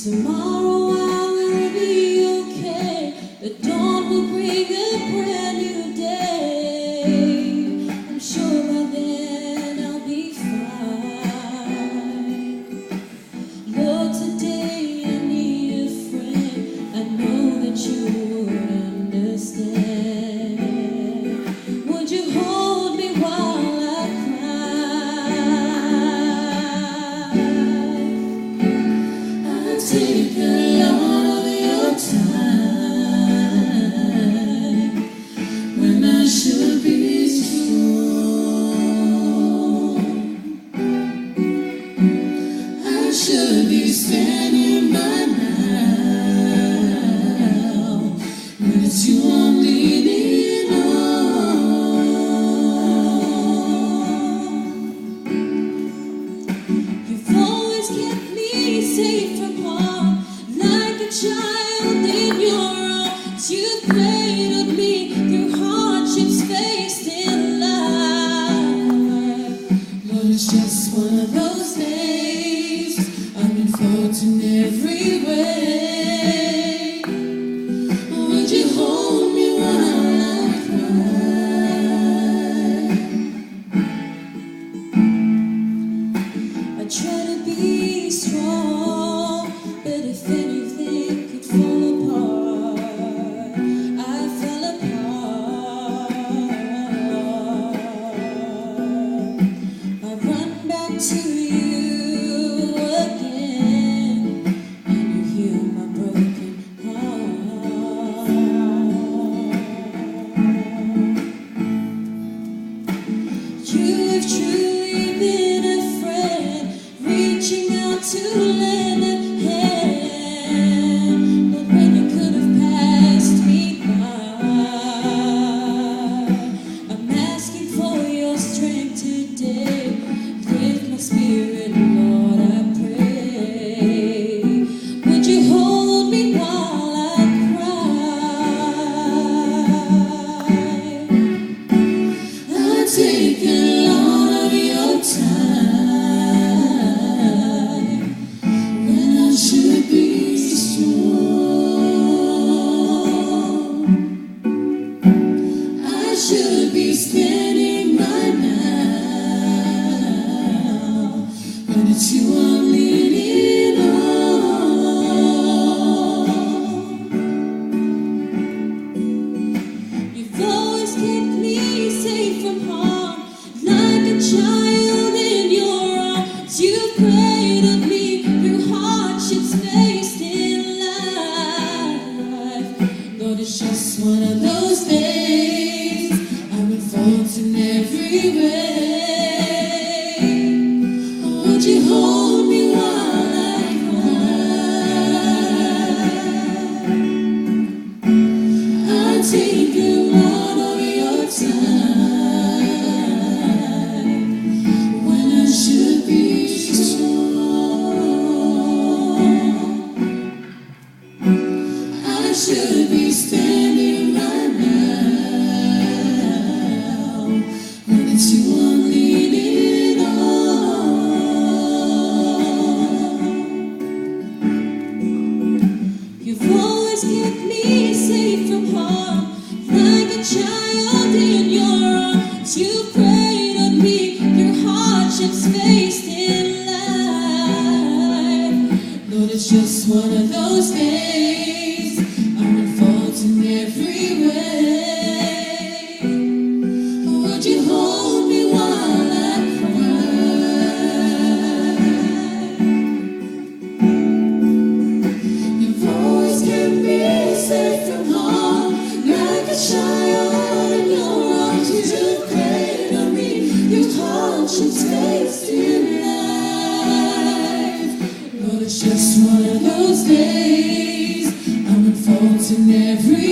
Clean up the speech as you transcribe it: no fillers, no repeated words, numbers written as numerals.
Tomorrow I will be okay. The dawn will bring a brand new day. I'm sure by then I'll be fine. Lord, today I need a friend. I know that you would understand. Would you hold me while I cry? I'll take a lot of your time when I should be strong. I should be standing by now, but it's you I'm leaning on. You've always kept me safe from harm, like a child in your arms. You've cradled me through hardships faced in life. Lord, it's just one of those days. I'm unfolding every way. Would you hold me while I cry? I try to be strong, but if anything could fall apart, I fell apart. I run back to you again, and you heal my broken heart. You've truly been a friend, reaching out to lend a hand. But when you could have passed me by, I'm asking for your strength today. Lift my spirit, Lord, I pray. Would you hold me while I cry? I'll take a lot of your time when I should be strong. I should be standing right now, but it's you I'm leaning on. You've always kept me safe from harm, like a child in your arms. You've cradled me through hardships faced in life. Lord, it's just one of those days. I'm unfolding every way. Would you hold me while I cry? I'll take a lot of your time when I should be strong. I should be standing right now, but it's you I'm leaning on. You've always kept me safe from harm, like a child in your arms. You've cradled me through hardships faced in life. Lord, it's just one of those days. I'm unfolding every way. Would you hold me while I cry? You've always kept me safe from harm, like a child in your arms. You've cradled me through hardships faced in life. Lord, it's just one of those days. I'm unfolding every